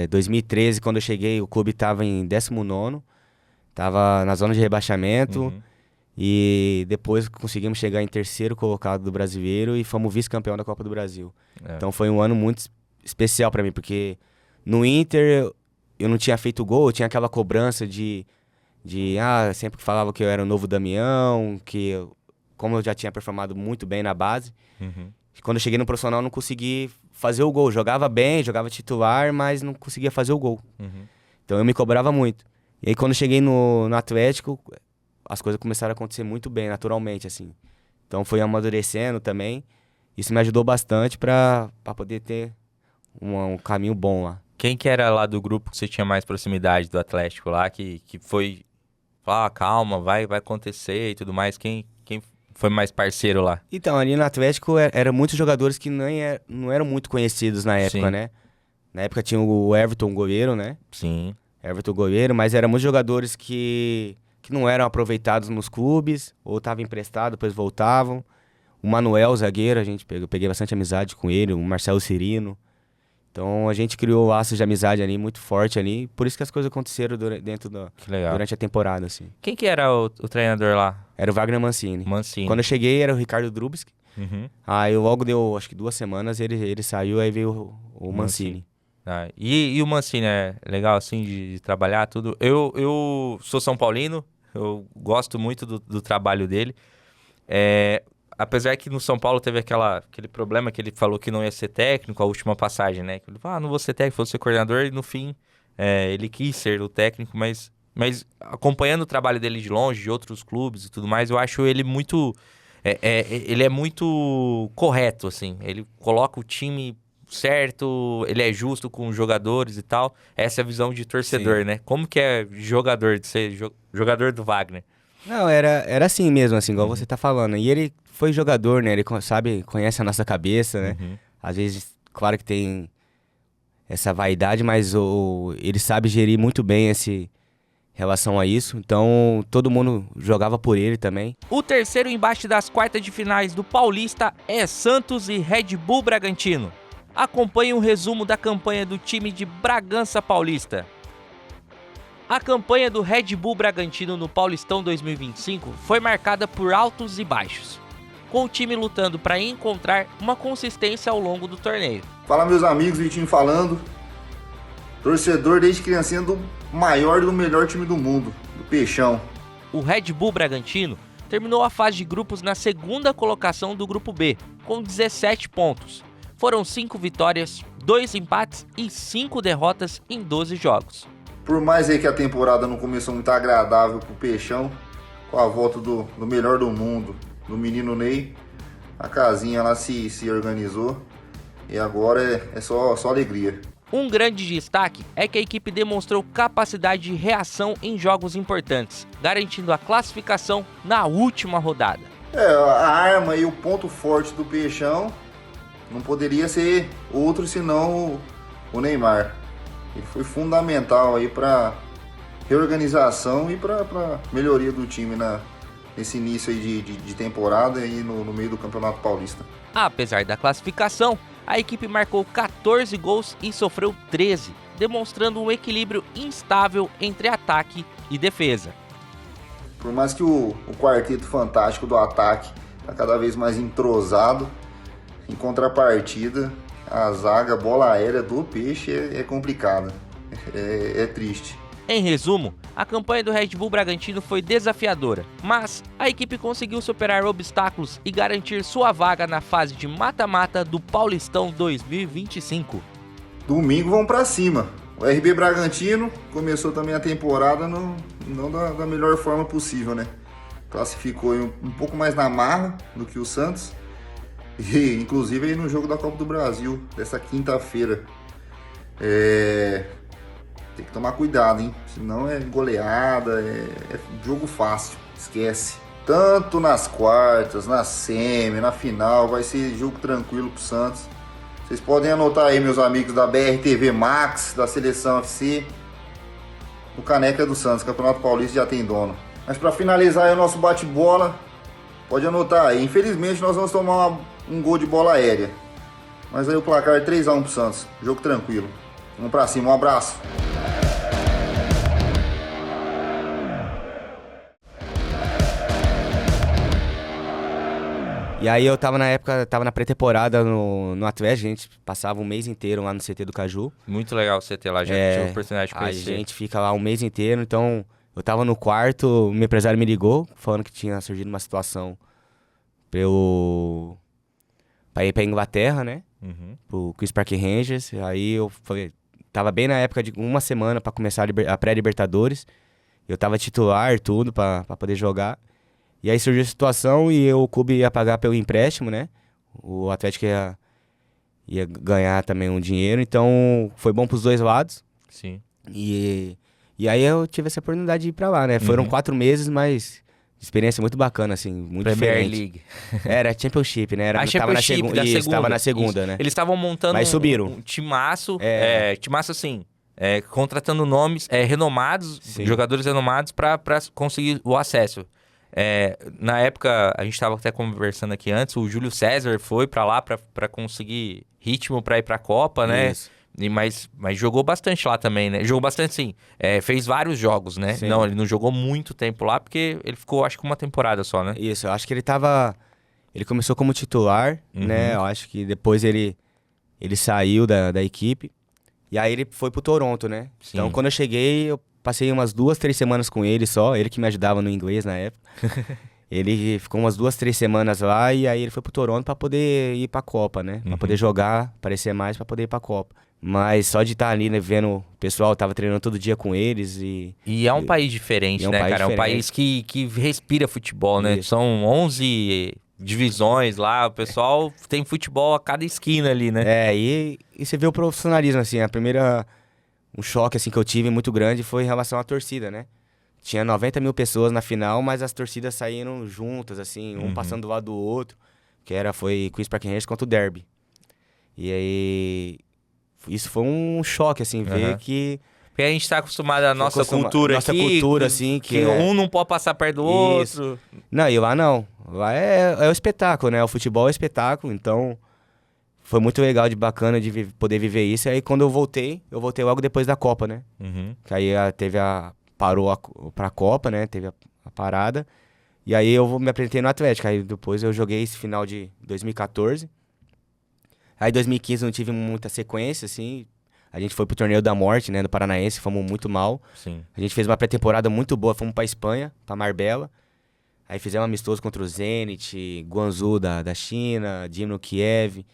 2013, quando eu cheguei, o clube tava em 19º, tava na zona de rebaixamento, e depois conseguimos chegar em 3º colocado do Brasileiro e fomos vice-campeão da Copa do Brasil. Então foi um ano muito especial pra mim, porque no Inter eu não tinha feito gol, eu tinha aquela cobrança sempre que falava que eu era o novo Damião, como eu já tinha performado muito bem na base, quando eu cheguei no profissional eu não consegui fazer o gol. Jogava bem, jogava titular, mas não conseguia fazer o gol. Então eu me cobrava muito. E aí quando eu cheguei no Atlético, as coisas começaram a acontecer muito bem, naturalmente, assim. Então foi amadurecendo também. Isso me ajudou bastante pra poder ter um caminho bom lá. Quem que era lá do grupo que você tinha mais proximidade do Atlético lá, que foi... calma, vai acontecer e tudo mais. Quem foi mais parceiro lá? Então, ali no Atlético eram muitos jogadores que não eram muito conhecidos na época, né? Na época tinha o Everton, goleiro, né? Sim. Everton, goleiro, mas eram muitos jogadores que não eram aproveitados nos clubes, ou estavam emprestados, depois voltavam. O Manuel, zagueiro, eu peguei bastante amizade com ele, o Marcelo Cirino. Então a gente criou laços de amizade ali, muito forte ali. Por isso que as coisas aconteceram durante a temporada, assim. Quem que era o treinador lá? Era o Wagner Mancini. Quando eu cheguei era o Ricardo Drubski. Aí logo deu, acho que 2 semanas, ele saiu, aí veio o Mancini. E o Mancini é legal, assim, de trabalhar, tudo? Eu sou São Paulino, eu gosto muito do trabalho dele. Apesar que no São Paulo teve aquele problema que ele falou que não ia ser técnico, a última passagem, né? Ele falou, não vou ser técnico, vou ser coordenador. E no fim, ele quis ser o técnico, mas acompanhando o trabalho dele de longe, de outros clubes e tudo mais, eu acho ele muito... ele é muito correto, assim. Ele coloca o time certo, ele é justo com os jogadores e tal. Essa é a visão de torcedor, Sim. né? Como que é de ser jogador do Wagner? Não, era assim mesmo, assim, igual você tá falando. E ele foi jogador, né? Ele conhece a nossa cabeça, né? Às vezes, claro que tem essa vaidade, mas ele sabe gerir muito bem relação a isso. Então, todo mundo jogava por ele também. O terceiro embate das quartas de finais do Paulista é Santos e Red Bull Bragantino. Acompanhe um resumo da campanha do time de Bragança Paulista. A campanha do Red Bull Bragantino no Paulistão 2025 foi marcada por altos e baixos, com o time lutando para encontrar uma consistência ao longo do torneio. Fala, meus amigos, Vitinho falando. Torcedor desde criancinha do maior e do melhor time do mundo, do Peixão. O Red Bull Bragantino terminou a fase de grupos na segunda colocação do grupo B, com 17 pontos. Foram 5 vitórias, 2 empates e 5 derrotas em 12 jogos. Por mais aí que a temporada não começou muito agradável pro Peixão, com a volta do melhor do mundo, do menino Ney, a casinha lá se organizou e agora é só alegria. Um grande destaque é que a equipe demonstrou capacidade de reação em jogos importantes, garantindo a classificação na última rodada. A arma e o ponto forte do Peixão não poderia ser outro senão o Neymar. Ele foi fundamental aí para reorganização e para melhoria do time nesse início aí de temporada e no meio do Campeonato Paulista. Apesar da classificação, a equipe marcou 14 gols e sofreu 13, demonstrando um equilíbrio instável entre ataque e defesa. Por mais que o quarteto fantástico do ataque está cada vez mais entrosado, em contrapartida, a zaga, bola aérea do Peixe é complicada, é triste. Em resumo, a campanha do Red Bull Bragantino foi desafiadora, mas a equipe conseguiu superar obstáculos e garantir sua vaga na fase de mata-mata do Paulistão 2025. Domingo vamos pra cima. O RB Bragantino começou também a temporada não da melhor forma possível, né? Classificou um pouco mais na marra do que o Santos. E inclusive aí no jogo da Copa do Brasil, dessa quinta-feira. Tem que tomar cuidado, hein? Senão é goleada, é jogo fácil, esquece. Tanto nas quartas, na semi, na final, vai ser jogo tranquilo pro Santos. Vocês podem anotar aí, meus amigos da BRTV Max, da Seleção FC. O caneca do Santos, Campeonato Paulista já tem dono. Mas para finalizar aí o nosso bate-bola, pode anotar aí. Infelizmente nós vamos tomar um gol de bola aérea. Mas aí o placar é 3-1 pro Santos. Jogo tranquilo. Vamos pra cima, um abraço. E aí eu tava na pré-temporada no Atlético, a gente passava um mês inteiro lá no CT do Caju. Muito legal o CT lá, já tive a oportunidade de A conhecer. gente fica lá um mês inteiro, então eu tava no quarto, o meu empresário me ligou, falando que tinha surgido uma situação pra ir pra Inglaterra, né? Pro Queen's Park Rangers. Aí eu falei, tava bem na época de uma semana pra começar a pré-Libertadores. Eu tava titular, tudo, pra poder jogar. E aí surgiu a situação e o clube ia pagar pelo empréstimo, né? O Atlético ia ganhar também um dinheiro, então foi bom pros dois lados. Sim. E aí eu tive essa oportunidade de ir pra lá, né? Foram 4 meses, mas experiência muito bacana, assim, muito Premier diferente. League. Era Championship, né? A Championship da Isso, segunda. tava na segunda, Isso. né? Eles estavam montando Mas subiram. um timaço, É. timaço assim, contratando nomes renomados, Sim. jogadores renomados pra conseguir o acesso. Na época, a gente estava até conversando aqui antes, o Júlio César foi pra lá pra conseguir ritmo pra ir pra Copa, né? Isso. Mas jogou bastante lá também, né? Jogou bastante, sim. Fez vários jogos, né? Sim. Não, ele não jogou muito tempo lá, porque ele ficou, acho que uma temporada só, né? Isso, eu acho que ele começou como titular, né? Eu acho que depois ele saiu da equipe. E aí ele foi pro Toronto, né? Sim. Então quando eu cheguei, eu passei umas 2, 3 semanas com ele só. Ele que me ajudava no inglês na época. Ele ficou umas 2, 3 semanas lá e aí ele foi pro Toronto pra poder ir pra Copa, né? Pra poder jogar, aparecer mais pra poder ir pra Copa. Mas só de estar ali, né, vendo o pessoal, tava treinando todo dia com eles E é um país diferente, é um né, país cara? É um diferente. país que respira futebol, né? Isso. São 11 divisões lá, o pessoal tem futebol a cada esquina ali, né? E você vê o profissionalismo, assim, um choque, assim, que eu tive muito grande foi em relação à torcida, né? Tinha 90 mil pessoas na final, mas as torcidas saíram juntas, assim, um passando do lado do outro, foi Queen's Park Rangers contra o Derby. E aí, isso foi um choque, assim, ver que... Porque a gente tá acostumado à nossa cultura nossa aqui. cultura, assim, que um não pode passar perto do Isso. outro. Não, e lá não. Lá é o espetáculo, né? O futebol é o espetáculo, então foi muito legal, bacana de poder viver isso. E aí quando eu voltei logo depois da Copa, né? Que aí parou pra Copa, né? Teve a parada. E aí eu me apresentei no Atlético. Aí depois eu joguei esse final de 2014. Aí em 2015 não tive muita sequência, assim. A gente foi pro Torneio da Morte, né? Do Paranaense, fomos muito mal. Sim. A gente fez uma pré-temporada muito boa, fomos pra Espanha, pra Marbella. Aí fizemos um amistoso contra o Zenit, Guangzhou da China, Dinamo Kiev.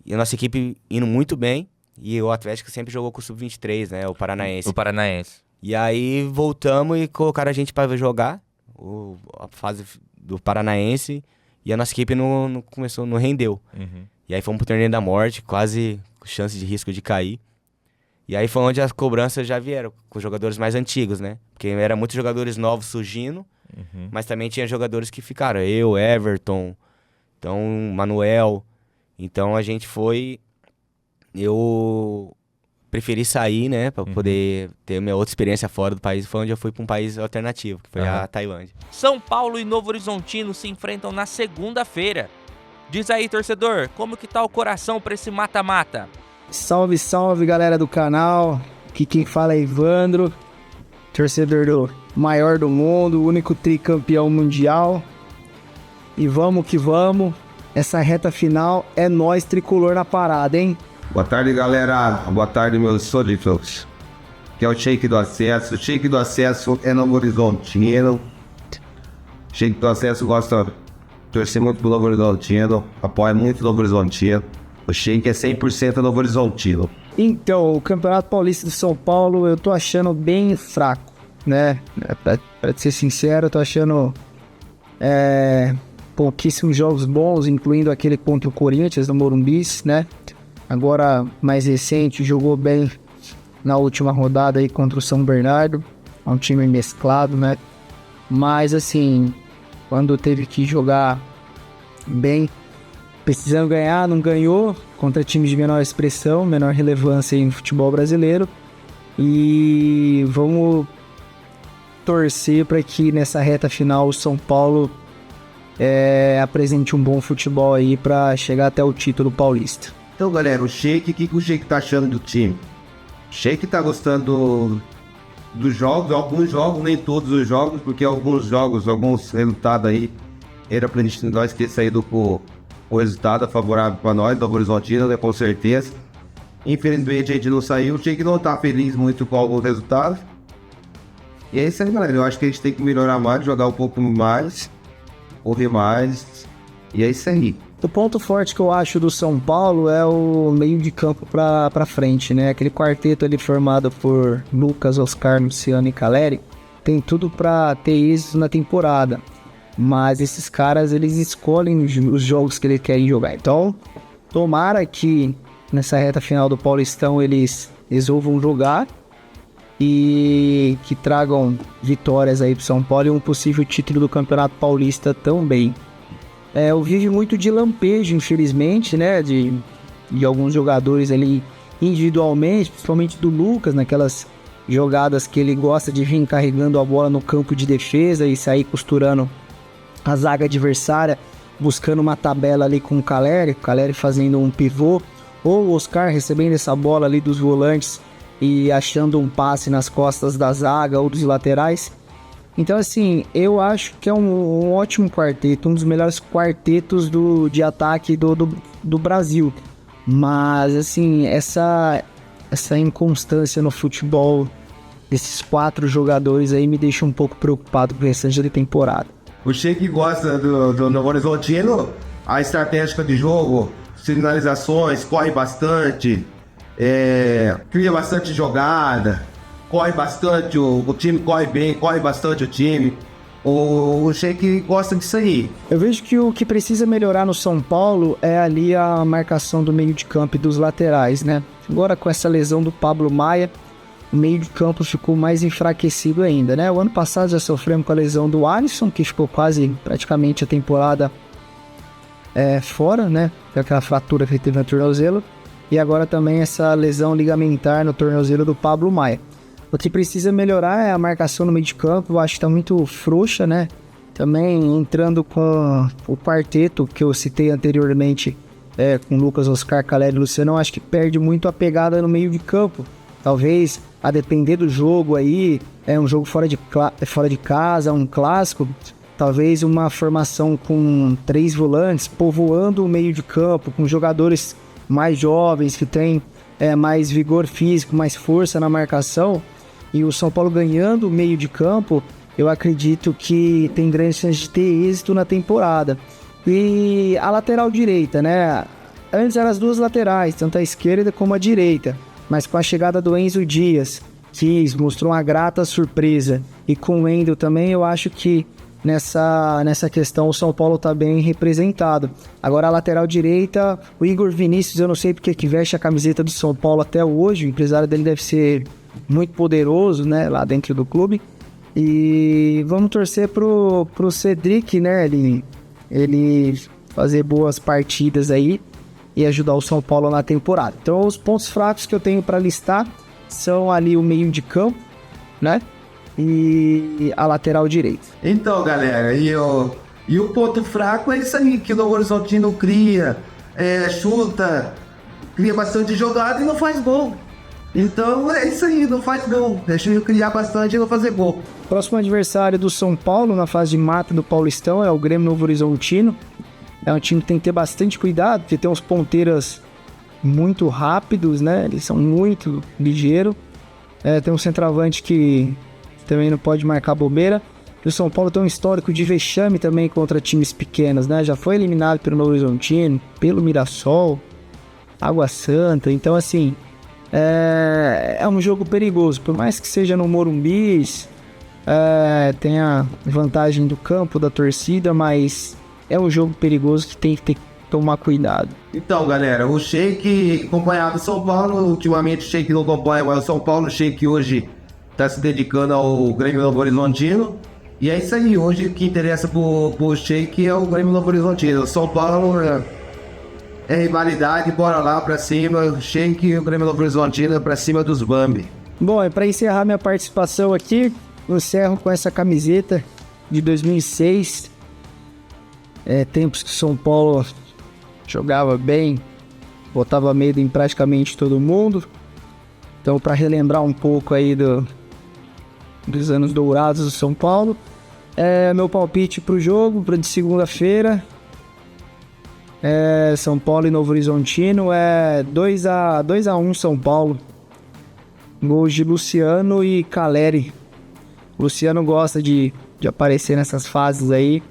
E a nossa equipe indo muito bem. E o Atlético sempre jogou com o Sub-23, né? O Paranaense. O Paranaense. E aí voltamos e colocaram a gente pra jogar a fase do Paranaense. E a nossa equipe não rendeu. E aí fomos pro Torneio da Morte, quase com chance de risco de cair. E aí foi onde as cobranças já vieram, com os jogadores mais antigos, né? Porque eram muitos jogadores novos surgindo, mas também tinha jogadores que ficaram. Eu, Everton, então Manuel. Então a gente foi... preferi sair, né, pra poder ter minha outra experiência fora do país. Foi onde eu fui pra um país alternativo, que foi a Tailândia. São Paulo e Novo Horizontino se enfrentam na segunda-feira. Diz aí, torcedor, como que tá o coração pra esse mata-mata? Salve, salve, galera do canal. Aqui quem fala é Evandro, torcedor do maior do mundo, o único tricampeão mundial. E vamos que vamos. Essa reta final é nós tricolor na parada, hein? Boa tarde, galera. Boa tarde, meus súditos. Que é o Shake do Acesso. O Shake do Acesso é Novo Horizontino. O Shake do Acesso gosta de torcer muito pro Novo Horizontino, apoia muito o Novo Horizontino. O Shake é 100% Novo Horizontino. Então, o Campeonato Paulista de São Paulo eu tô achando bem fraco, né? Pra ser sincero, eu tô achando pouquíssimos jogos bons, incluindo aquele contra o Corinthians no Morumbi, né? Agora, mais recente, jogou bem na última rodada aí contra o São Bernardo. É um time mesclado, né? Mas, assim, quando teve que jogar bem, precisando ganhar, não ganhou. Contra times de menor expressão, menor relevância aí no futebol brasileiro. E vamos torcer para que nessa reta final o São Paulo apresente um bom futebol aí para chegar até o título paulista. Então, galera, o que o Shake tá achando do time? O Shake tá gostando dos jogos, alguns jogos, nem todos os jogos, porque alguns jogos, alguns resultados aí, era pra gente nós ter saído com o resultado favorável pra nós, Novo Horizontino, né, com certeza. Infelizmente a gente não saiu, o Shake não tá feliz muito com alguns resultados. E é isso aí, galera, eu acho que a gente tem que melhorar mais, jogar um pouco mais, ouvir mais, e é isso aí. O ponto forte que eu acho do São Paulo é o meio de campo pra frente, né? Aquele quarteto ali formado por Lucas, Oscar, Luciano e Caleri tem tudo pra ter êxito na temporada. Mas esses caras, eles escolhem os jogos que eles querem jogar. Então, tomara que nessa reta final do Paulistão eles resolvam jogar e que tragam vitórias aí pro São Paulo e um possível título do Campeonato Paulista também. Eu vivo muito de lampejo, infelizmente, né, de alguns jogadores ali individualmente, principalmente do Lucas, naquelas jogadas que ele gosta de vir carregando a bola no campo de defesa e sair costurando a zaga adversária, buscando uma tabela ali com o Caleri fazendo um pivô, ou o Oscar recebendo essa bola ali dos volantes e achando um passe nas costas da zaga ou dos laterais. Então, assim, eu acho que é um ótimo quarteto, um dos melhores quartetos de ataque do Brasil. Mas, assim, essa inconstância no futebol desses 4 jogadores aí me deixa um pouco preocupado com o restante da temporada. O Shake gosta do Novo Horizontino, a estratégia de jogo, sinalizações, corre bastante, cria bastante jogada. Corre bastante, o time corre bem, corre bastante o time. O Shake gosta disso aí. Eu vejo que o que precisa melhorar no São Paulo é ali a marcação do meio de campo e dos laterais, né? Agora com essa lesão do Pablo Maia, o meio de campo ficou mais enfraquecido ainda, né? O ano passado já sofremos com a lesão do Alisson, que ficou praticamente a temporada fora, né? Com aquela fratura que ele teve no tornozelo. E agora também essa lesão ligamentar no tornozelo do Pablo Maia. O que precisa melhorar é a marcação no meio de campo, eu acho que tá muito frouxa, né? Também entrando com o quarteto que eu citei anteriormente, com Lucas, Oscar, Caleri e Luciano, eu acho que perde muito a pegada no meio de campo. Talvez, a depender do jogo aí, um jogo fora de casa, um clássico, talvez uma formação com 3 volantes, povoando o meio de campo, com jogadores mais jovens, que têm mais vigor físico, mais força na marcação. E o São Paulo ganhando o meio de campo, eu acredito que tem grandes chances de ter êxito na temporada. E a lateral direita, né? Antes eram as 2 laterais, tanto a esquerda como a direita. Mas com a chegada do Enzo Dias, que mostrou uma grata surpresa, e com o Wendel também, eu acho que nessa questão o São Paulo está bem representado. Agora a lateral direita, o Igor Vinícius, eu não sei porque que veste a camiseta do São Paulo até hoje, o empresário dele deve ser muito poderoso, né, lá dentro do clube. E vamos torcer pro Cedric, né, ele fazer boas partidas aí e ajudar o São Paulo na temporada. Então os pontos fracos que eu tenho para listar são ali o meio de campo, né? E a lateral direita. Então, galera, e o ponto fraco é isso aí, que o Novo Horizontino cria, chuta, cria bastante jogada e não faz gol. Então é isso aí, não faz gol. Deixa eu criar bastante e não fazer gol. Próximo adversário do São Paulo na fase de mata do Paulistão é o Grêmio Novo Horizontino. É um time que tem que ter bastante cuidado, porque tem uns ponteiras muito rápidos, né? Eles são muito ligeiros. Tem um centroavante que também não pode marcar bobeira. E o São Paulo tem um histórico de vexame também contra times pequenos, né? Já foi eliminado pelo Novo Horizontino, pelo Mirassol, Água Santa. Então, assim, é um jogo perigoso. Por mais que seja no Morumbi, tem a vantagem do campo, da torcida, mas é um jogo perigoso que tem que tomar cuidado. Então, galera, o Sheik acompanhado do São Paulo, ultimamente o Sheik não acompanha, mas o São Paulo, o Sheik hoje está se dedicando ao Grêmio Novo Horizontino. E é isso aí, hoje o que interessa pro Sheik é o Grêmio Novo Horizontino. O São Paulo é rivalidade, bora lá pra cima, o Sheik e o Grêmio Novo Horizontino pra cima dos Bambi. Bom, e para encerrar minha participação aqui, eu encerro com essa camiseta de 2006. Tempos que o São Paulo jogava bem, botava medo em praticamente todo mundo. Então, para relembrar um pouco aí dos anos dourados do São Paulo, meu palpite pro jogo, de segunda-feira, São Paulo e Novo Horizontino, 2-1 São Paulo. Gols de Luciano e Caleri. O Luciano gosta de aparecer nessas fases aí.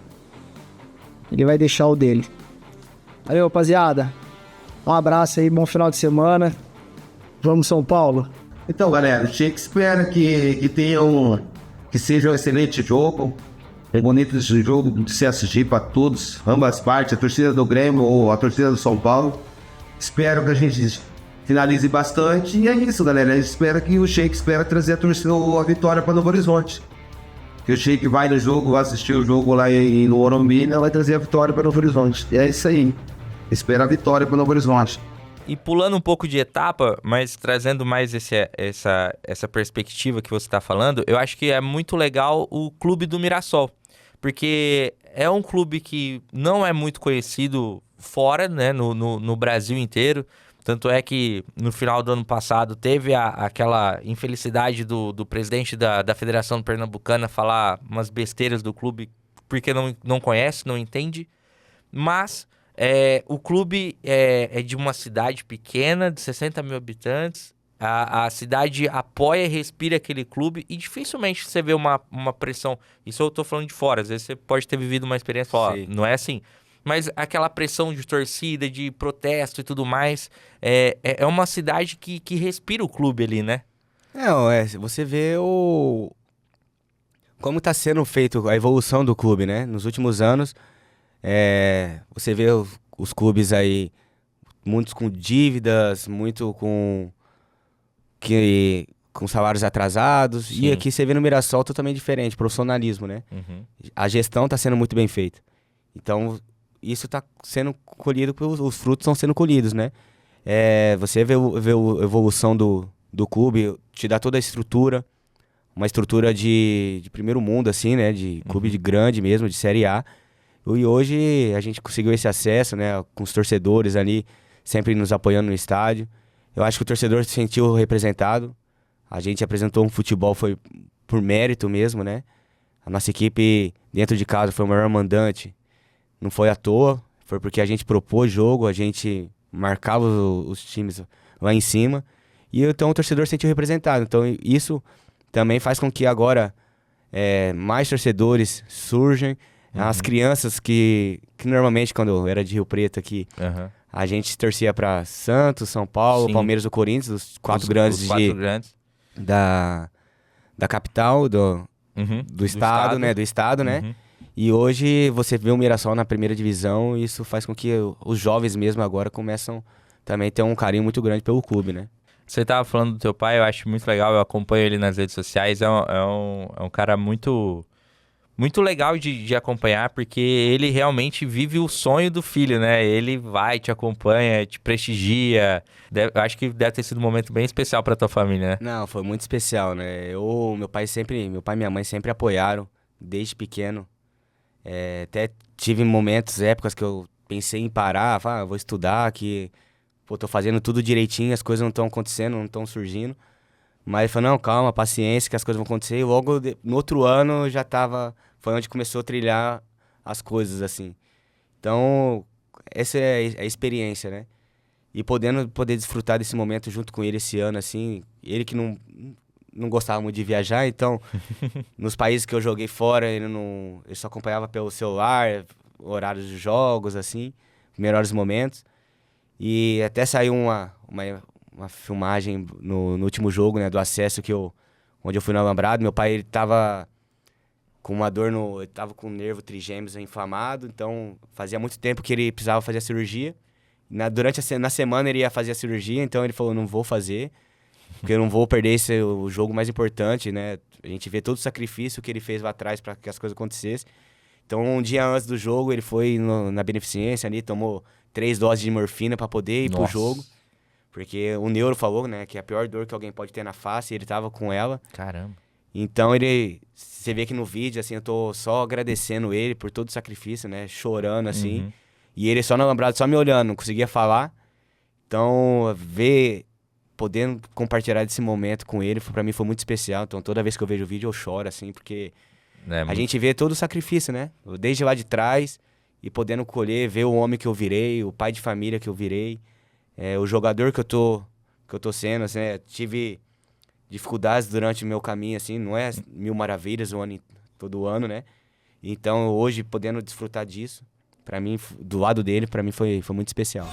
Ele vai deixar o dele. Valeu, rapaziada. Um abraço aí, bom final de semana. Vamos, São Paulo. Então, galera, o Sheik espera que seja um excelente jogo. É bonito esse jogo de se assistir para todos, ambas partes, a torcida do Grêmio ou a torcida do São Paulo. Espero que a gente finalize bastante. E é isso, galera. Espero que o Sheik trazer a vitória para Novo Horizonte. Que o Sheik vai no jogo, vai assistir o jogo lá no Morumbi, vai trazer a vitória para Novo Horizonte. E é isso aí. Espera a vitória para Novo Horizonte. E pulando um pouco de etapa, mas trazendo mais essa perspectiva que você está falando, eu acho que é muito legal o clube do Mirassol. Porque é um clube que não é muito conhecido fora, né, no Brasil inteiro. Tanto é que no final do ano passado teve aquela infelicidade do presidente da Federação Pernambucana falar umas besteiras do clube porque não conhece, não entende. Mas o clube é de uma cidade pequena, de 60 mil habitantes. A cidade apoia e respira aquele clube e dificilmente você vê uma pressão. Isso eu tô falando de fora, às vezes você pode ter vivido uma experiência, não é assim. Mas aquela pressão de torcida, de protesto e tudo mais, é uma cidade que respira o clube ali, né? Você vê como tá sendo feito a evolução do clube, né? Nos últimos anos, você vê os clubes aí, muitos com dívidas, muito com salários atrasados. Sim. E aqui você vê no Mirassol totalmente diferente, profissionalismo, né? Uhum. A gestão tá sendo muito bem feita. Então, isso tá sendo colhido, os frutos estão sendo colhidos, né? Você vê a evolução do clube, te dá toda a estrutura, uma estrutura de primeiro mundo, assim, né? De clube de grande mesmo, de Série A. E hoje a gente conseguiu esse acesso, né? Com os torcedores ali, sempre nos apoiando no estádio. Eu acho que o torcedor se sentiu representado. A gente apresentou um futebol, foi por mérito mesmo, né? A nossa equipe dentro de casa foi o maior mandante. Não foi à toa, foi porque a gente propôs jogo, a gente marcava os times lá em cima. E então o torcedor se sentiu representado. Então isso também faz com que agora mais torcedores surjam. Uhum. As crianças que normalmente, quando eu era de Rio Preto aqui, a gente torcia para Santos, São Paulo, sim, Palmeiras ou Corinthians, os quatro grandes da capital, do estado, né? Do estado, né? E hoje você vê o Mirassol na primeira divisão e isso faz com que os jovens mesmo agora começam também a ter um carinho muito grande pelo clube, né? Você tava falando do teu pai, eu acho muito legal, eu acompanho ele nas redes sociais, é um cara muito muito legal de acompanhar, porque ele realmente vive o sonho do filho, né? Ele vai, te acompanha, te prestigia. Acho que deve ter sido um momento bem especial pra tua família, né? Não, foi muito especial, né? Meu pai e minha mãe sempre apoiaram, desde pequeno. Até tive momentos, épocas que eu pensei em parar, falar, vou estudar, que pô, tô fazendo tudo direitinho, as coisas não estão acontecendo, não estão surgindo. Mas ele falou, não, calma, paciência, que as coisas vão acontecer. E logo no outro ano foi onde começou a trilhar as coisas, assim. Então, essa é a experiência, né? E poder desfrutar desse momento junto com ele esse ano, assim, ele que não gostava muito de viajar, então, nos países que eu joguei fora, ele só acompanhava pelo celular, horários de jogos, assim, melhores momentos. E até saiu uma filmagem no último jogo, né, do acesso onde eu fui no Alambrado. Meu pai, ele tava com uma dor ele tava com o nervo trigêmeos inflamado, então fazia muito tempo que ele precisava fazer a cirurgia. Na semana ele ia fazer a cirurgia, então ele falou, não vou fazer, porque eu não vou perder o jogo mais importante, né? A gente vê todo o sacrifício que ele fez lá atrás para que as coisas acontecessem. Então, um dia antes do jogo, ele foi na beneficência ali, tomou 3 doses de morfina para poder ir pro jogo. Porque o neuro falou, né, que é a pior dor que alguém pode ter na face, e ele tava com ela. Caramba. Então, você vê que no vídeo, assim, eu tô só agradecendo ele por todo o sacrifício, né, chorando, assim. Uhum. E ele só no alambrado, só me olhando, não conseguia falar. Então, podendo compartilhar desse momento com ele, pra mim foi muito especial. Então, toda vez que eu vejo o vídeo, eu choro, assim, porque a gente vê todo o sacrifício, né? Desde lá de trás, e podendo colher, ver o homem que eu virei, o pai de família que eu virei, o jogador que eu tô sendo, assim, tive dificuldades durante o meu caminho, assim, não é mil maravilhas todo ano, né? Então, hoje, podendo desfrutar disso, pra mim, do lado dele, pra mim foi muito especial.